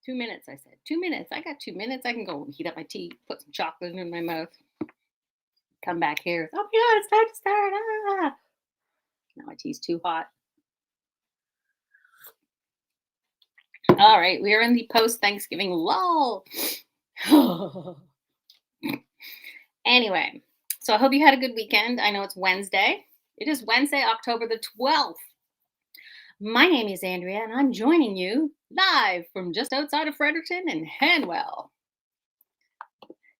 2 minutes, I said. 2 minutes. I got 2 minutes. I can go heat up my tea, put some chocolate in my mouth, come back here. Oh my God, it's time to start. Ah. Now my tea's too hot. All right, we are in the post Thanksgiving lull. Anyway, so I hope you had a good weekend. I know it's Wednesday. It is Wednesday, October the 12th. My name is Andrea, and I'm joining you live from just outside of Fredericton and Hanwell.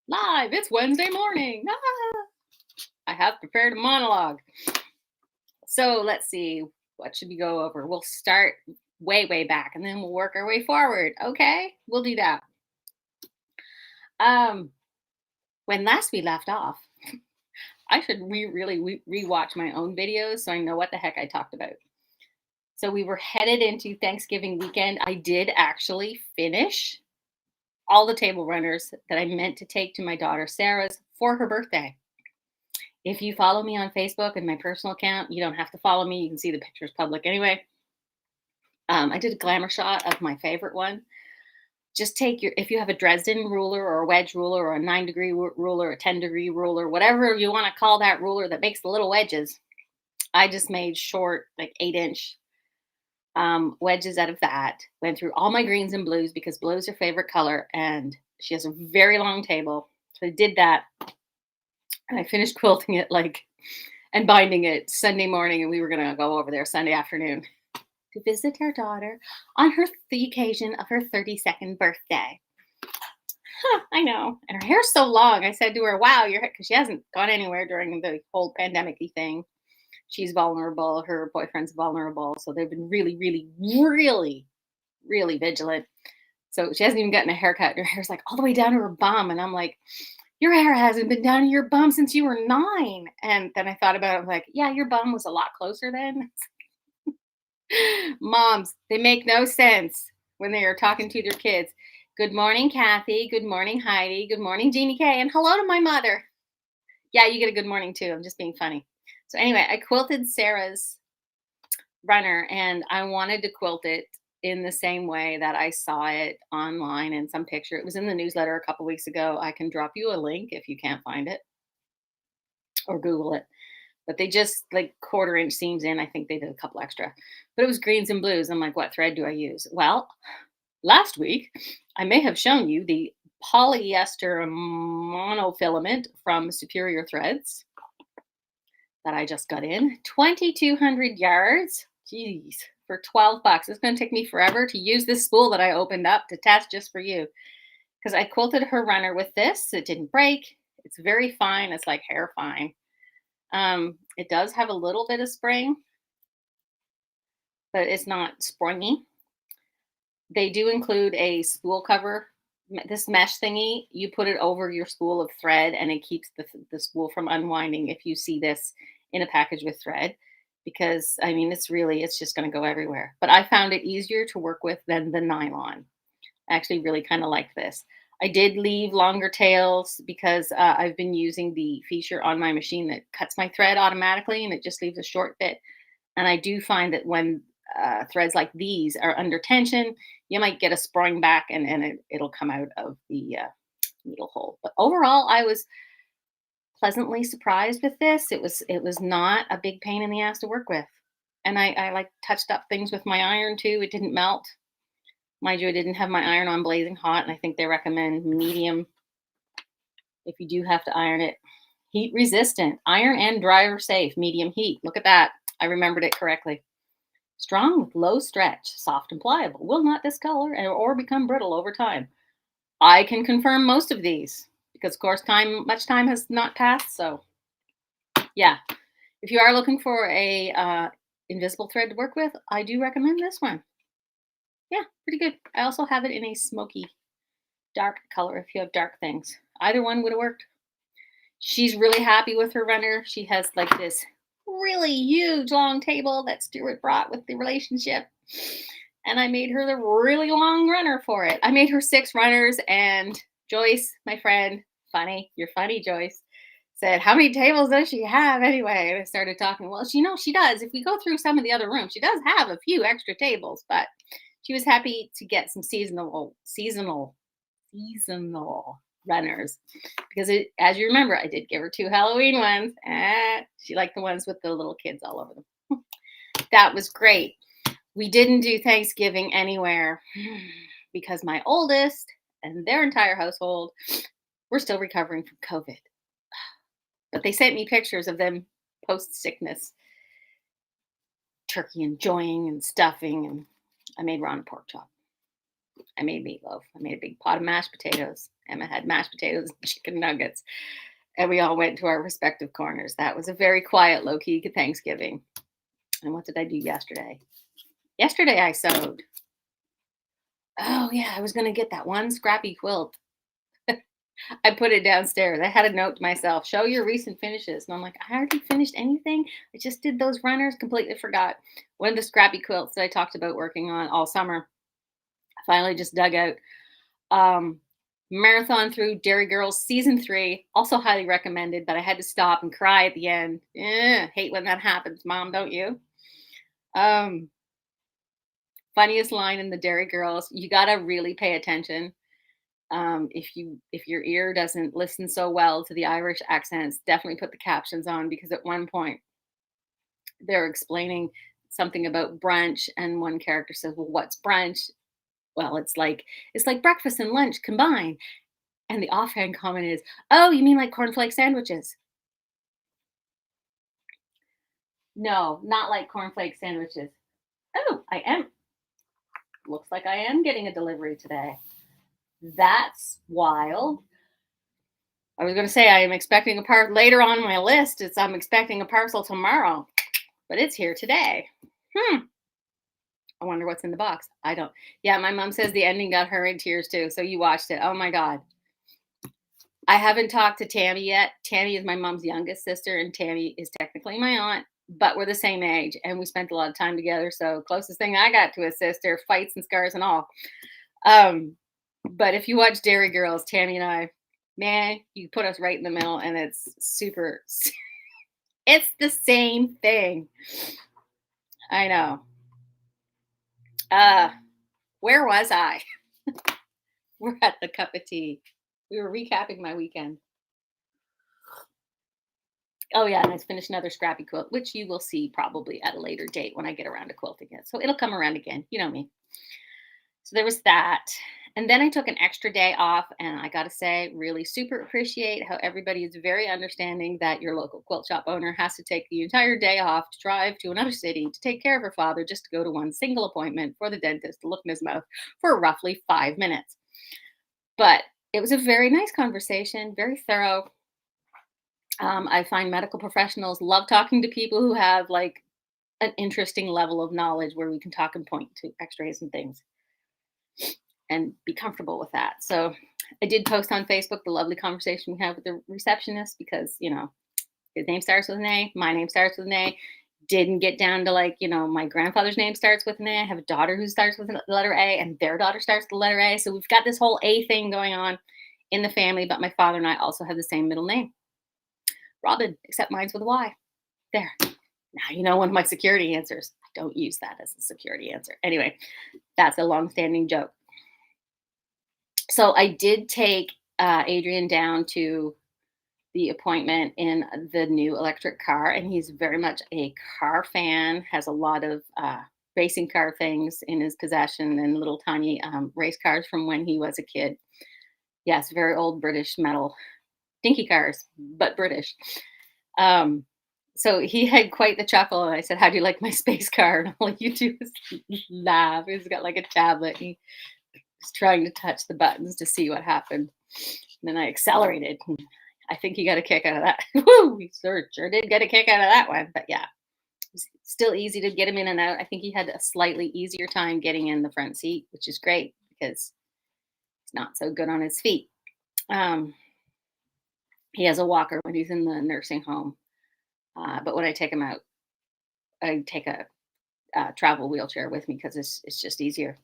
Live, it's Wednesday morning. Ah! I have prepared a monologue. So let's see, what should we go over? We'll start way back, and then we'll work our way forward. Okay, we'll do that. When last we left off, I should really rewatch my own videos so I know what the heck I talked about. So we were headed into Thanksgiving weekend. I did actually finish all the table runners that I meant to take to my daughter Sarah's for her birthday. If you follow me on Facebook and my personal account, you don't have to follow me. You can see the pictures public anyway. I did a glamour shot of my favorite one. Just take if you have a Dresden ruler or a wedge ruler or a 9-degree ruler, a 10-degree ruler, whatever you want to call that ruler that makes the little wedges. I just made short, like 8-inch wedges out of that. Went through all my greens and blues because blue is her favorite color, and she has a very long table. So I did that, and I finished quilting it and binding it Sunday morning, and we were gonna go over there Sunday afternoon to visit her daughter on the occasion of her 32nd birthday. I know, and her hair's so long. I said to her, "Wow, your hair," because she hasn't gone anywhere during the whole pandemic-y thing. She's vulnerable. Her boyfriend's vulnerable. So they've been really vigilant. So she hasn't even gotten a haircut. Her hair's like all the way down to her bum. And I'm like, your hair hasn't been down to your bum since you were 9. And then I thought about it. I'm like, yeah, your bum was a lot closer then. Moms, they make no sense when they are talking to their kids. Good morning, Kathy. Good morning, Heidi. Good morning, Jeannie K. And hello to my mother. Yeah, you get a good morning too. I'm just being funny. So anyway, I quilted Sarah's runner, and I wanted to quilt it in the same way that I saw it online in some picture. It was in the newsletter a couple weeks ago. I can drop you a link if you can't find it or Google it. But they just like 1/4-inch seams in. I think they did a couple extra. But it was greens and blues. I'm like, what thread do I use? Well, last week, I may have shown you the polyester monofilament from Superior Threads that I just got in. 2,200 yards. Jeez, for $12. It's going to take me forever to use this spool that I opened up to test just for you. Because I quilted her runner with this. It didn't break. It's very fine. It's like hair fine. It does have a little bit of spring, but it's not springy. They do include a spool cover. This mesh thingy, you put it over your spool of thread and it keeps the spool from unwinding if you see this in a package with thread, because I mean, it's just going to go everywhere. But I found it easier to work with than the nylon. I actually really kind of like this. I did leave longer tails because I've been using the feature on my machine that cuts my thread automatically and it just leaves a short bit. And I do find that when threads like these are under tension, you might get a spring back and it'll come out of the needle hole. But overall, I was pleasantly surprised with this. It was not a big pain in the ass to work with. And I like touched up things with my iron too. It didn't melt. Mind you, I didn't have my iron on blazing hot, and I think they recommend medium if you do have to iron it. Heat resistant, iron and dryer safe, medium heat. Look at that. I remembered it correctly. Strong with low stretch, soft and pliable, will not discolor or become brittle over time. I can confirm most of these because, of course, much time has not passed. So, yeah, if you are looking for a invisible thread to work with, I do recommend this one. Yeah, pretty good. I also have it in a smoky, dark color if you have dark things. Either one would have worked. She's really happy with her runner. She has like this really huge long table that Stuart brought with the relationship. And I made her the really long runner for it. I made her 6 runners, and Joyce, my friend, you're funny, Joyce, said, how many tables does she have anyway? And I started talking, well, she does. If we go through some of the other rooms, she does have a few extra tables, but She was happy to get some seasonal runners because as you remember, I did give her two Halloween ones. She liked the ones with the little kids all over them. That was great. We didn't do Thanksgiving anywhere because my oldest and their entire household were still recovering from COVID. But they sent me pictures of them post sickness, turkey enjoying and stuffing, and I made Ron a pork chop. I made meatloaf. I made a big pot of mashed potatoes. Emma had mashed potatoes and chicken nuggets. And we all went to our respective corners. That was a very quiet, low key Thanksgiving. And what did I do yesterday? Yesterday I sewed. Oh, yeah, I was going to get that one scrappy quilt. I put it downstairs. I had a note to myself, show your recent finishes. And I'm like, I already finished anything. I just did those runners, completely forgot. One of the scrappy quilts that I talked about working on all summer, I finally just dug out. Marathon through Dairy Girls season 3, also highly recommended, but I had to stop and cry at the end. Hate when that happens, Mom, don't you? Funniest line in the Dairy Girls, you got to really pay attention. If your ear doesn't listen so well to the Irish accents, definitely put the captions on because at one point they're explaining something about brunch and one character says, well, what's brunch? Well, it's like breakfast and lunch combined. And the offhand comment is, oh, you mean like cornflake sandwiches? No, not like cornflake sandwiches. Oh, I am. Looks like I am getting a delivery today. That's wild. I was going to say I am expecting a part later on my list. I'm expecting a parcel tomorrow, but it's here today. I wonder what's in the box. I don't. Yeah, my mom says the ending got her in tears too. So you watched it. Oh my God. I haven't talked to Tammy yet. Tammy is my mom's youngest sister, and Tammy is technically my aunt, but we're the same age, and we spent a lot of time together. So closest thing I got to a sister, fights and scars and all. But if you watch Dairy Girls, Tammy and I, man, you put us right in the middle, and it's super. It's the same thing. I know. Where was I? We're at the cup of tea. We were recapping my weekend. Oh yeah, and I finished another scrappy quilt, which you will see probably at a later date when I get around to quilting it. So it'll come around again. You know me. So there was that. And then I took an extra day off, and I got to say, really super appreciate how everybody is very understanding that your local quilt shop owner has to take the entire day off to drive to another city to take care of her father just to go to one single appointment for the dentist to look in his mouth for roughly 5 minutes. But it was a very nice conversation, very thorough. I find medical professionals love talking to people who have like an interesting level of knowledge where we can talk and point to x-rays and things and be comfortable with that. So I did post on Facebook the lovely conversation we had with the receptionist because, his name starts with an A, my name starts with an A. Didn't get down to my grandfather's name starts with an A. I have a daughter who starts with the letter A and their daughter starts with the letter A. So we've got this whole A thing going on in the family, but my father and I also have the same middle name. Robin, except mine's with a Y. There. Now you know one of my security answers. I don't use that as a security answer. Anyway, that's a long-standing joke. So I did take Adrian down to the appointment in the new electric car, and he's very much a car fan, has a lot of racing car things in his possession and little tiny race cars from when he was a kid. Yes, very old British metal dinky cars, but British. So he had quite the chuckle, and I said, "How do you like my space car?" And all you do is laugh. He's got like a tablet. And he was trying to touch the buttons to see what happened. And then I accelerated. And I think he got a kick out of that. Woo! He sure did get a kick out of that one. But yeah, it was still easy to get him in and out. I think he had a slightly easier time getting in the front seat, which is great because he's not so good on his feet. He has a walker when he's in the nursing home. But when I take him out, I take a travel wheelchair with me because it's just easier.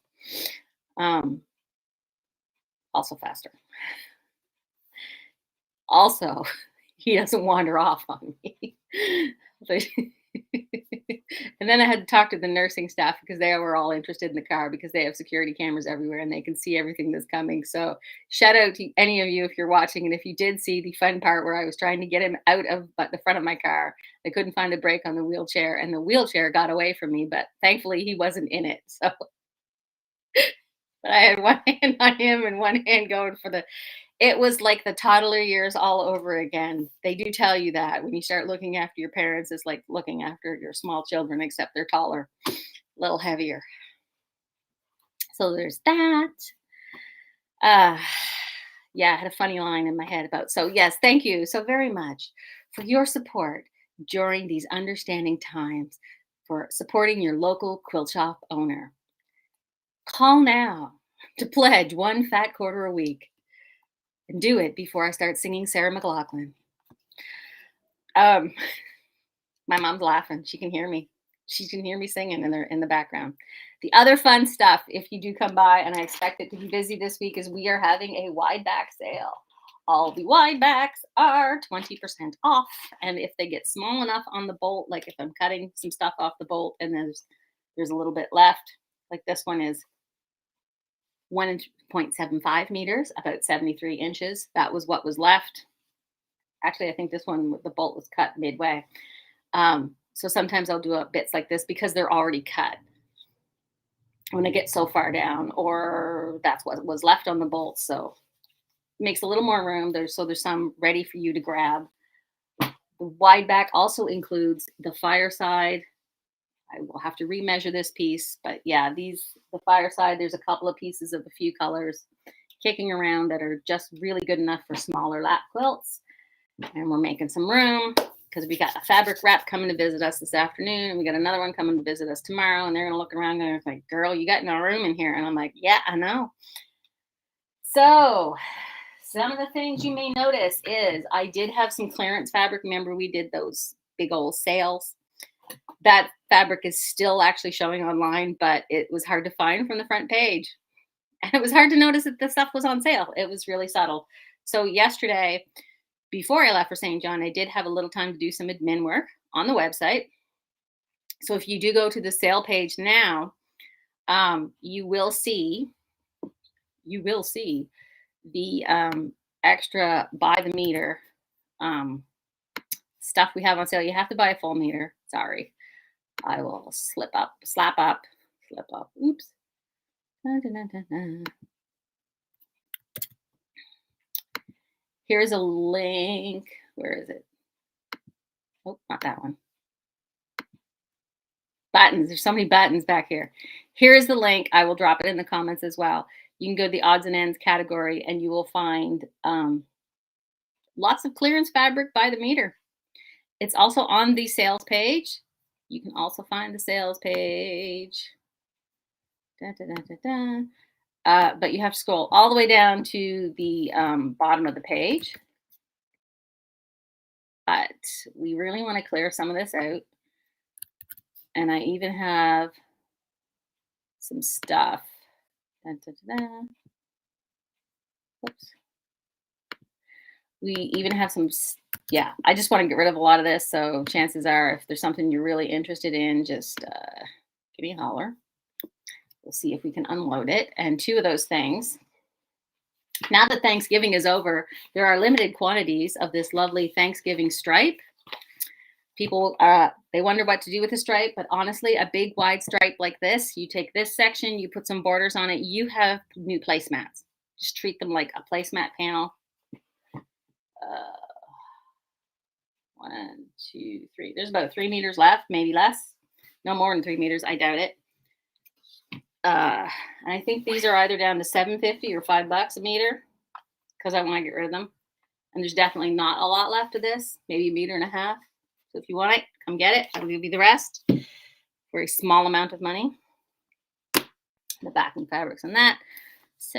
Also faster. Also, he doesn't wander off on me. And then I had to talk to the nursing staff because they were all interested in the car because they have security cameras everywhere and they can see everything that's coming. So shout out to any of you if you're watching. And if you did see the fun part where I was trying to get him out of the front of my car, I couldn't find a brake on the wheelchair and the wheelchair got away from me. But thankfully he wasn't in it. So but I had one hand on him and one hand going for the it was like the toddler years all over again. They do tell you that when you start looking after your parents, it's like looking after your small children, except they're taller, a little heavier. So there's that. Uh, yeah, I had a funny line in my head about. So, yes, thank you so very much for your support during these understanding times for supporting your local quilt shop owner. Call now to pledge one fat quarter a week and do it before I start singing Sarah McLachlan. Um, my mom's laughing. She can hear me. She can hear me singing in the background. The other fun stuff, if you do come by, and I expect it to be busy this week, is we are having a wide back sale. All the wide backs are 20% off. And if they get small enough on the bolt, like if I'm cutting some stuff off the bolt and there's a little bit left, like this one is 1.75 meters, about 73 inches. That was what was left. Actually, I think this one, the bolt was cut midway. So sometimes I'll do bits like this because they're already cut when I get so far down, or that's what was left on the bolt. So it makes a little more room. There's some ready for you to grab. The wide back also includes the fireside. I will have to remeasure this piece, but yeah, the fireside, there's a couple of pieces of a few colors kicking around that are just really good enough for smaller lap quilts. And we're making some room because we got a fabric wrap coming to visit us this afternoon, and we got another one coming to visit us tomorrow, and they're gonna look around and they're like, girl, you got no room in here. And I'm like, yeah, I know. So some of the things you may notice is I did have some clearance fabric. Remember, we did those big old sales. That fabric is still actually showing online, but it was hard to find from the front page. And it was hard to notice that the stuff was on sale. It was really subtle. So yesterday, before I left for St. John, I did have a little time to do some admin work on the website. So if you do go to the sale page now, you will see the extra by the meter stuff we have on sale. You have to buy a full meter. Sorry. I will slap up. Oops. Dun, dun, dun, dun, dun. Here's a link. Where is it? Oh, not that one. Buttons. There's so many buttons back here. Here's the link. I will drop it in the comments as well. You can go to the odds and ends category and you will find lots of clearance fabric by the meter. It's also on the sales page. You can also find the sales page. Dun, dun, dun, dun, dun. But you have to scroll all the way down to the bottom of the page. But we really want to clear some of this out. And I even have some stuff. Dun, dun, dun, dun. Whoops. We even have some, yeah, I just want to get rid of a lot of this. So chances are, if there's something you're really interested in, just give me a holler. We'll see if we can unload it. And two of those things. Now that Thanksgiving is over, there are limited quantities of this lovely Thanksgiving stripe. People, they wonder what to do with the stripe, but honestly, a big wide stripe like this, you take this section, you put some borders on it, you have new placemats. Just treat them like a placemat panel. 1, 2, 3. There's about 3 meters left, maybe less. No more than 3 meters. I doubt it. And I think these are either down to $7.50 or $5 a meter because I want to get rid of them. And there's definitely not a lot left of this, maybe 1.5 meters. So if you want it, come get it. I'll give you the rest for a small amount of money. The backing fabrics and that. So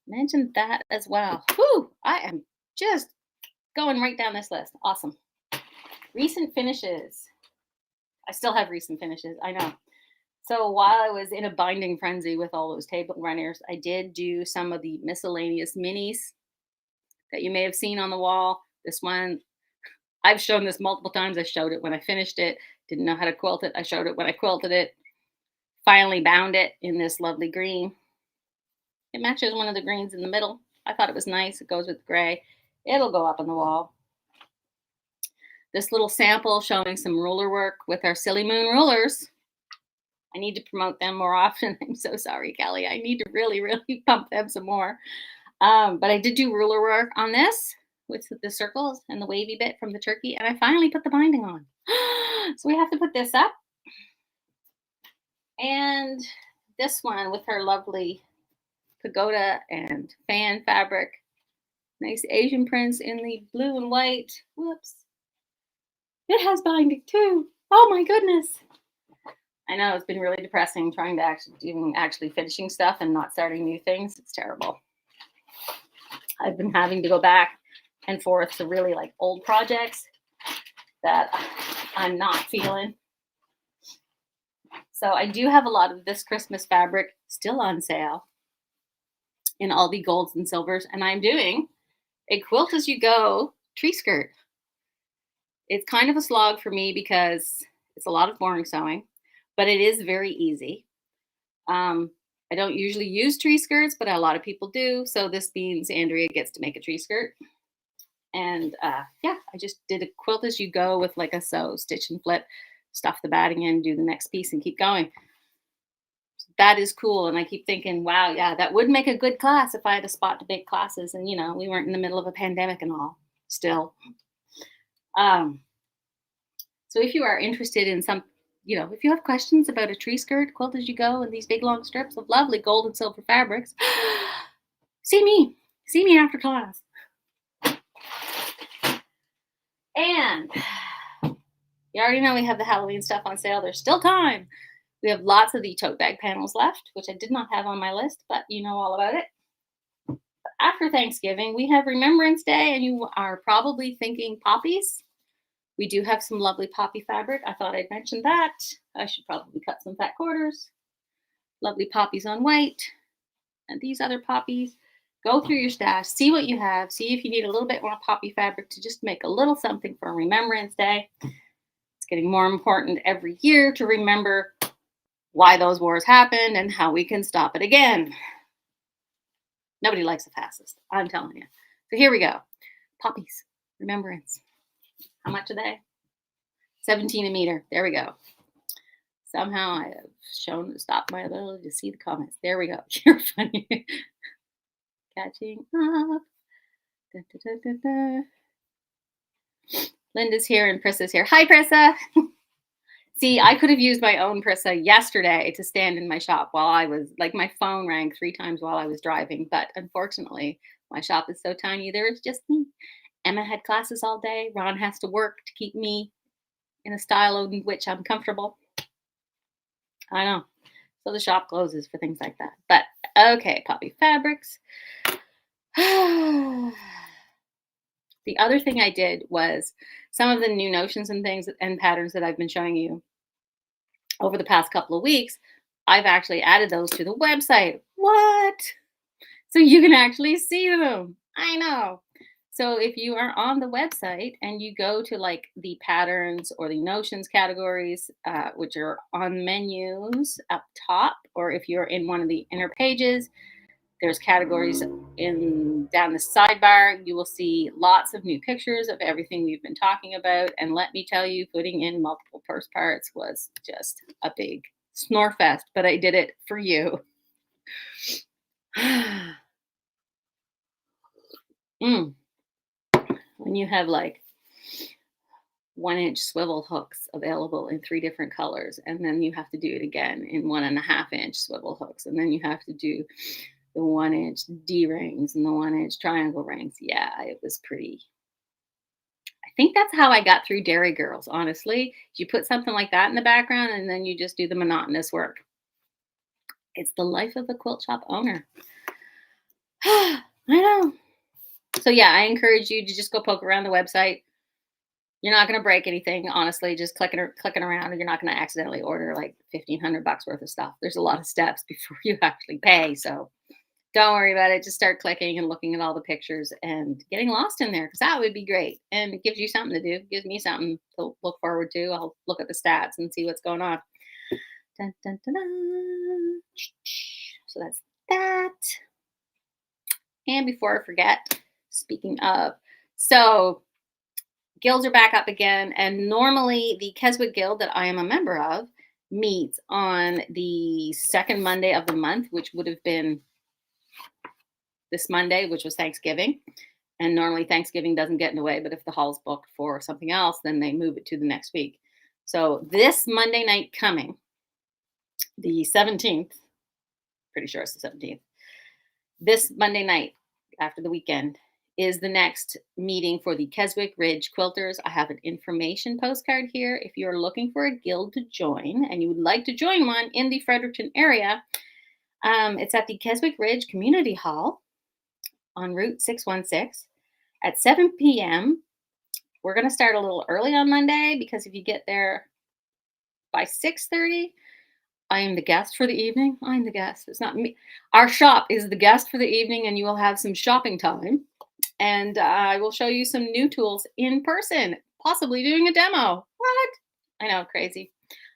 mention that as well. Whew, I am just going right down this list. Awesome. Recent finishes. I still have recent finishes. I know. So while I was in a binding frenzy with all those table runners, I did do some of the miscellaneous minis that you may have seen on the wall. This one, I've shown this multiple times. I showed it when I finished it. Didn't know how to quilt it. I showed it when I quilted it. Finally bound it in this lovely green. It matches one of the greens in the middle. I thought it was nice. It goes with gray. It'll go up on the wall. This little sample showing some ruler work with our Silly Moon rulers. I need to promote them more often. I'm so sorry, Kelly. I need to really, really pump them some more. But I did do ruler work on this with the circles and the wavy bit from the turkey, and I finally put the binding on. So we have to put this up. And this one with her lovely pagoda and fan fabric. Nice Asian prints in the blue and white. Whoops. It has binding too. Oh my goodness. I know it's been really depressing trying to actually finishing stuff and not starting new things. It's terrible. I've been having to go back and forth to really like old projects that I'm not feeling. So I do have a lot of this Christmas fabric still on sale in all the golds and silvers, and I'm doing a quilt as you go tree skirt. It's kind of a slog for me because it's a lot of boring sewing, but it is very easy. I don't usually use tree skirts, but a lot of people do. So this means Andrea gets to make a tree skirt. And yeah, I just did a quilt as you go with like a sew, stitch and flip, stuff the batting in, do the next piece and keep going. So that is cool. And I keep thinking, wow, yeah, that would make a good class if I had a spot to make classes. And, you know, we weren't in the middle of a pandemic and all still. So if you are interested in some, you know, if you have questions about a tree skirt, quilt as you go, and these big long strips of lovely gold and silver fabrics, see me after class. And you already know we have the Halloween stuff on sale. There's still time. We have lots of the tote bag panels left, which I did not have on my list, but you know all about it. But after Thanksgiving, we have Remembrance Day, and you are probably thinking poppies. We do have some lovely poppy fabric. I thought I'd mention that. I should probably cut some fat quarters. Lovely poppies on white. And these other poppies. Go through your stash, see what you have, see if you need a little bit more poppy fabric to just make a little something for Remembrance Day. It's getting more important every year to remember why those wars happened and how we can stop it again. Nobody likes a fascist, I'm telling you. So here we go. Poppies, remembrance. How much are they? 17 a meter. There we go. Somehow I have stopped my ability to see the comments. There we go. You're funny. Catching up. Da, da, da, da, da. Linda's here and Prissa's here. Hi, Prissa. See, I could have used my own Prissa yesterday to stand in my shop while I was, like, my phone rang 3 times while I was driving. But unfortunately, my shop is so tiny, there is just me. Emma had classes all day. Ron has to work to keep me in a style in which I'm comfortable. I know. So the shop closes for things like that. But okay, poppy fabrics. The other thing I did was some of the new notions and things and patterns that I've been showing you over the past couple of weeks. I've actually added those to the website. What? So you can actually see them. I know. So if you are on the website and you go to like the patterns or the notions categories, which are on menus up top, or if you're in one of the inner pages, there's categories in down the sidebar. You will see lots of new pictures of everything we've been talking about. And let me tell you, putting in multiple purse parts was just a big snore fest, but I did it for you. When you have like 1-inch swivel hooks available in 3 different colors, and then you have to do it again in 1.5-inch swivel hooks, and then you have to do the 1-inch D rings and the 1-inch triangle rings. Yeah, it was pretty. I think that's how I got through Dairy Girls, honestly. You put something like that in the background and then you just do the monotonous work. It's the life of a quilt shop owner. I know. So yeah, I encourage you to just go poke around the website. You're not going to break anything, honestly, just clicking around, and you're not going to accidentally order like $1,500 worth of stuff. There's a lot of steps before you actually pay. So Don't worry about it. Just start clicking and looking at all the pictures and getting lost in there because that would be great. And it gives you something to do. It gives me something to look forward to. I'll look at the stats and see what's going on. Dun, dun, dun, dun. So that's that. And before I forget, speaking of, so guilds are back up again. And normally the Keswick Guild that I am a member of meets on the second Monday of the month, which would have been this Monday, which was Thanksgiving. And normally Thanksgiving doesn't get in the way, but if the hall's booked for something else, then they move it to the next week. So this Monday night coming, the 17th, pretty sure it's the 17th, this Monday night after the weekend is the next meeting for the Keswick Ridge Quilters. I have an information postcard here. If you're looking for a guild to join and you would like to join one in the Fredericton area, it's at the Keswick Ridge Community Hall on Route 616 at 7 p.m. We're going to start a little early on Monday because if you get there by 6:30, I am the guest for the evening. I'm the guest. It's not me. Our shop is the guest for the evening, and you will have some shopping time. And I will show you some new tools in person, possibly doing a demo. What? I know, crazy.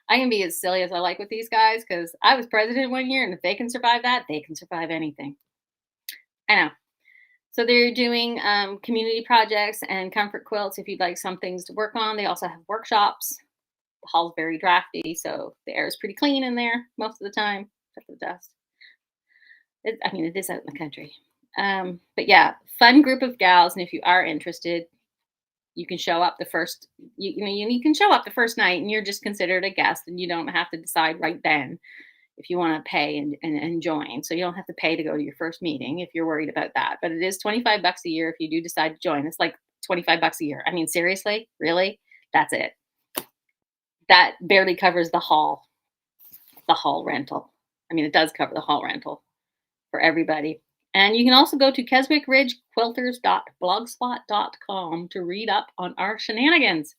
I can be as silly as I like with these guys because I was president one year, and if they can survive that, they can survive anything. I know. So they're doing community projects and comfort quilts if you'd like some things to work on. They also have workshops. The hall's very drafty, so the air is pretty clean in there most of the time, except for the dust. It is out in the country. But yeah, fun group of gals, and if you are interested, you can show up the first. You can show up the first night, and you're just considered a guest, and you don't have to decide right then if you want to pay and join. So you don't have to pay to go to your first meeting if you're worried about that. But it is $25 a year if you do decide to join. It's like $25 a year. I mean, seriously, really? That's it. That barely covers the hall rental. I mean, it does cover the hall rental for everybody. And you can also go to keswickridgequilters.blogspot.com to read up on our shenanigans.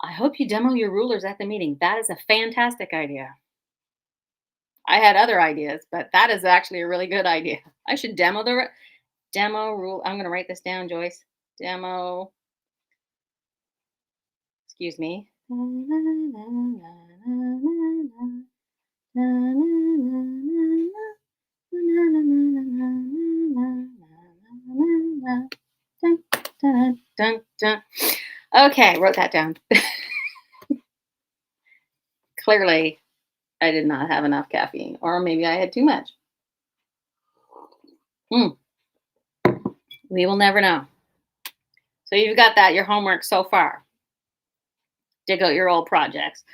I hope you demo your rulers at the meeting. That is a fantastic idea. I had other ideas, but that is actually a really good idea. I should demo rule. I'm going to write this down, Joyce. Demo. Excuse me. Okay, wrote that down. Clearly, I did not have enough caffeine, or maybe I had too much. We will never know. So you've got that, your homework so far. Dig out your old projects.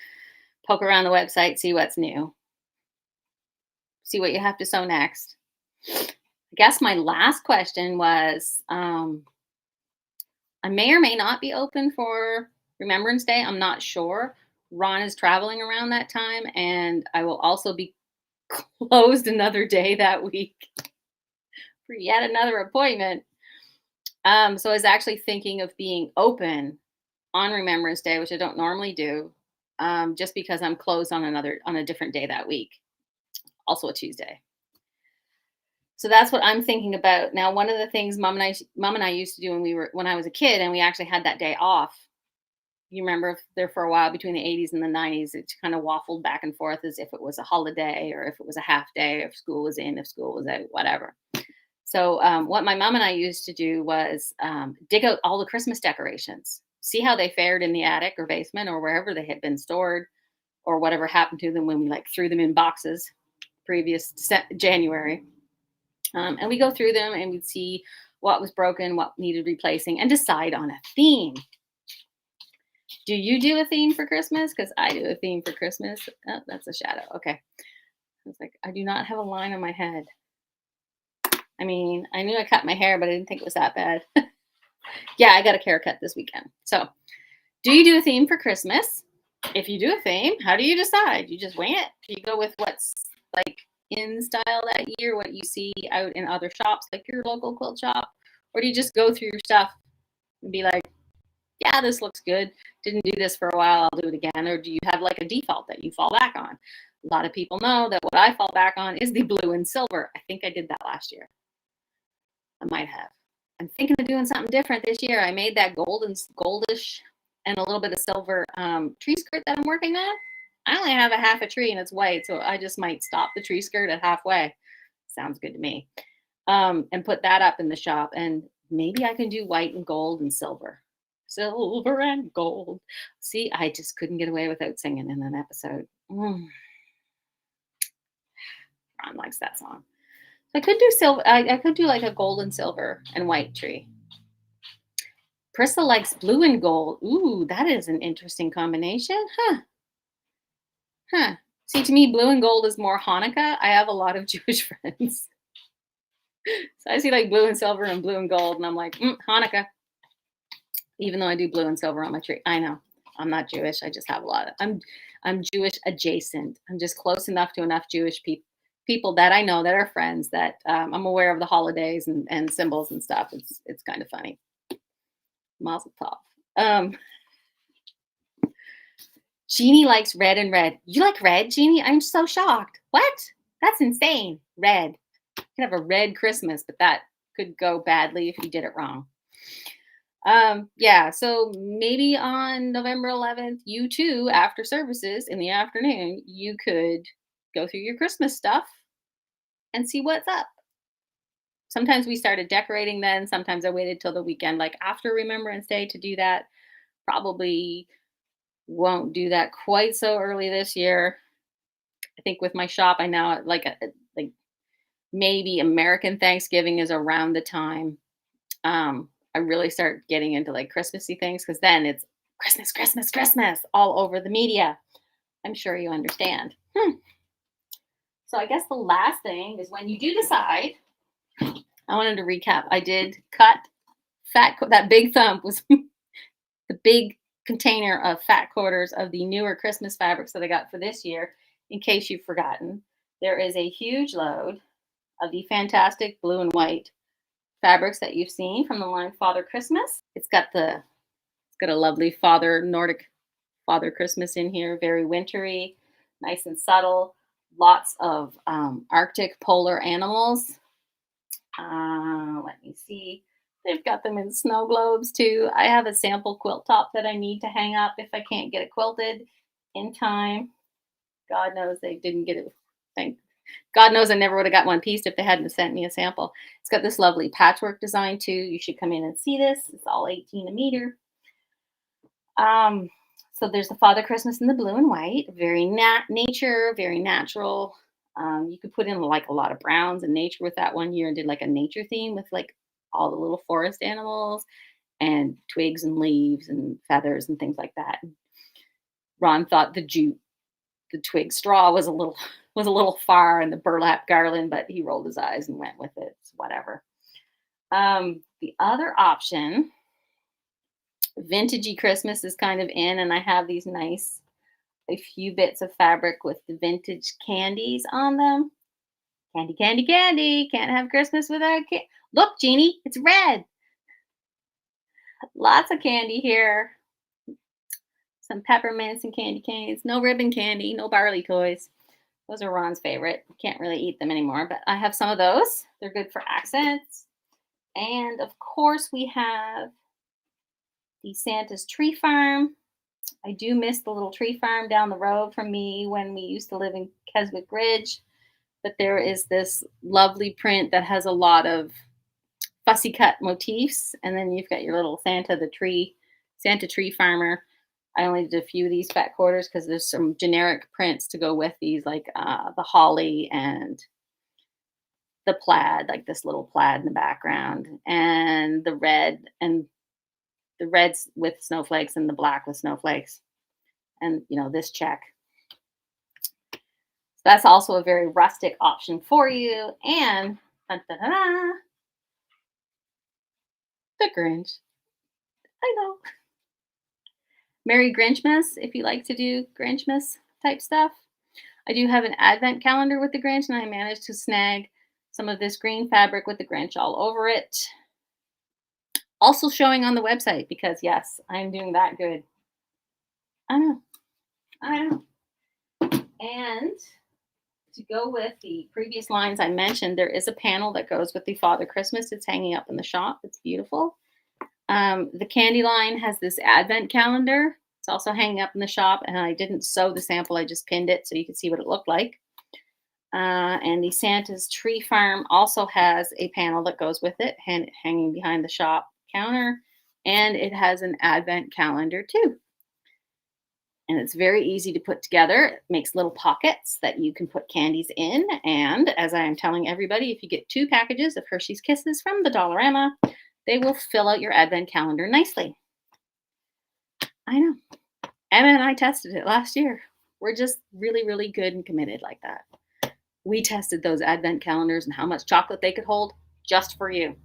Poke around the website, see what's new. See what you have to sew next. I guess my last question was, I may or may not be open for Remembrance Day. I'm not sure. Ron is traveling around that time, and I will also be closed another day that week for yet another appointment. So I was actually thinking of being open on Remembrance Day, which I don't normally do, just because I'm closed on a different day that week, also a Tuesday. So that's what I'm thinking about. Now, one of the things Mom and I used to do when I was a kid, and we actually had that day off. You remember there for a while between the 80s and the 90s, it kind of waffled back and forth as if it was a holiday or if it was a half day, if school was in, if school was out, whatever. So what my mom and I used to do was dig out all the Christmas decorations, see how they fared in the attic or basement or wherever they had been stored or whatever happened to them when we threw them in boxes previous January. And we go through them and we'd see what was broken, what needed replacing, and decide on a theme. Do you do a theme for Christmas? Because I do a theme for Christmas. Oh, that's a shadow. Okay. I was like, I do not have a line on my head. I mean, I knew I cut my hair, but I didn't think it was that bad. Yeah, I got a haircut this weekend. So, do you do a theme for Christmas? If you do a theme, how do you decide? You just wing it? Do you go with what's in style that year, what you see out in other shops, like your local quilt shop? Or do you just go through your stuff and be like, yeah, this looks good. Didn't do this for a while, I'll do it again. Or do you have a default that you fall back on? A lot of people know that what I fall back on is the blue and silver. I think I did that last year. I might have. I'm thinking of doing something different this year. I made that goldish, and a little bit of silver tree skirt that I'm working on. I only have a half a tree and it's white, so I just might stop the tree skirt at halfway. Sounds good to me. And put that up in the shop, and maybe I can do white and gold and silver. Silver and gold. See, I just couldn't get away without singing in an episode. Ron likes that song. So I could do silver. I could do like a gold and silver and white tree. Prissa likes blue and gold. Ooh, that is an interesting combination. Huh. See, to me, blue and gold is more Hanukkah. I have a lot of Jewish friends. So I see like blue and silver and blue and gold, and I'm like, Hanukkah. Even though I do blue and silver on my tree. I know. I'm not Jewish. I just have a lot of I'm Jewish adjacent. I'm just close enough to enough Jewish people that I know that are friends that I'm aware of the holidays and symbols and stuff. It's kind of funny. Mazel tov. Jeannie likes red and red. You like red, Jeannie? I'm so shocked. What? That's insane. Red. You could have a red Christmas, but that could go badly if you did it wrong. Yeah, so maybe on November 11th, you too, after services in the afternoon, you could go through your Christmas stuff and see what's up. Sometimes we started decorating then. Sometimes I waited till the weekend, like after Remembrance Day, to do that. Probably won't do that quite so early this year. I think with my shop, I now like maybe American Thanksgiving is around the time I really start getting into like Christmassy things, because then it's Christmas, Christmas, Christmas all over the media. I'm sure you understand. So I guess the last thing is when you do decide, I wanted to recap. I did cut that big thump was the big container of fat quarters of the newer Christmas fabrics that I got for this year. In case you've forgotten, there is a huge load of the fantastic blue and white fabrics that you've seen from the line Father Christmas. It's got a lovely Nordic Father Christmas in here, very wintry, nice and subtle. Lots of Arctic polar animals. Let me see. They've got them in snow globes too. I have a sample quilt top that I need to hang up if I can't get it quilted in time. God knows they didn't get it. God knows I never would have got one pieced if they hadn't sent me a sample. It's got this lovely patchwork design too. You should come in and see this. It's all 18 a meter. So there's the Father Christmas in the blue and white. Very nature, very natural. You could put in like a lot of browns and nature with that one year, and did like a nature theme with like all the little forest animals and twigs and leaves and feathers and things like that. Ron thought the twig straw was a little far, and the burlap garland, but he rolled his eyes and went with it. It's whatever. The other option, vintagey Christmas, is kind of in, and I have these a few bits of fabric with the vintage candies on them. Candy, candy, candy. Can't have Christmas without candy. Look, Jeannie, it's red. Lots of candy here. Some peppermints and candy canes. No ribbon candy, no barley toys. Those are Ron's favorite. Can't really eat them anymore, but I have some of those. They're good for accents. And of course, we have the Santa's Tree Farm. I do miss the little tree farm down the road from me when we used to live in Keswick Ridge. But there is this lovely print that has a lot of fussy cut motifs. And then you've got your little Santa tree farmer. I only did a few of these fat quarters because there's some generic prints to go with these, like the holly and the plaid, like this little plaid in the background, and the reds with snowflakes and the black with snowflakes. And, this check. That's also a very rustic option for you. And the Grinch. I know. Merry Grinchmas, if you like to do Grinchmas type stuff. I do have an advent calendar with the Grinch, and I managed to snag some of this green fabric with the Grinch all over it. Also showing on the website, because yes, I'm doing that good. I know. And to go with the previous lines I mentioned, there is a panel that goes with the Father Christmas. It's hanging up in the shop. It's beautiful. The candy line has this advent calendar. It's also hanging up in the shop, and I didn't sew the sample. I just pinned it so you could see what it looked like. And the Santa's Tree Farm also has a panel that goes with it, hanging behind the shop counter, and it has an advent calendar too. And it's very easy to put together. It makes little pockets that you can put candies in. And as I am telling everybody, if you get 2 packages of Hershey's Kisses from the Dollarama, they will fill out your advent calendar nicely. I know. Emma and I tested it last year. We're just really, really good and committed like that. We tested those advent calendars and how much chocolate they could hold just for you.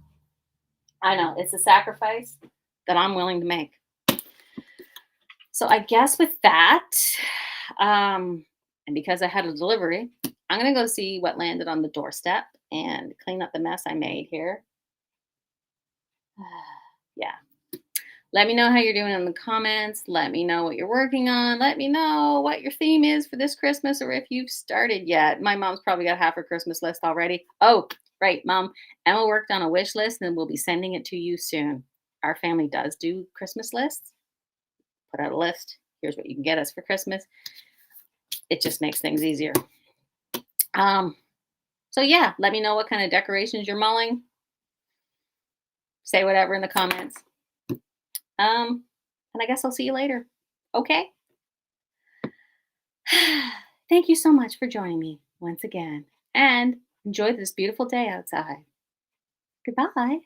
I know, it's a sacrifice that I'm willing to make. So I guess with that, and because I had a delivery, I'm gonna go see what landed on the doorstep and clean up the mess I made here. Yeah. Let me know how you're doing in the comments. Let me know what you're working on. Let me know what your theme is for this Christmas or if you've started yet. My mom's probably got half her Christmas list already. Oh, right, Mom. Emma worked on a wish list and we'll be sending it to you soon. Our family does do Christmas lists. Put out a list. Here's what you can get us for Christmas. It just makes things easier. So yeah, let me know what kind of decorations you're mulling. Say whatever in the comments. And I guess I'll see you later. Okay? Thank you so much for joining me once again. And enjoy this beautiful day outside. Goodbye.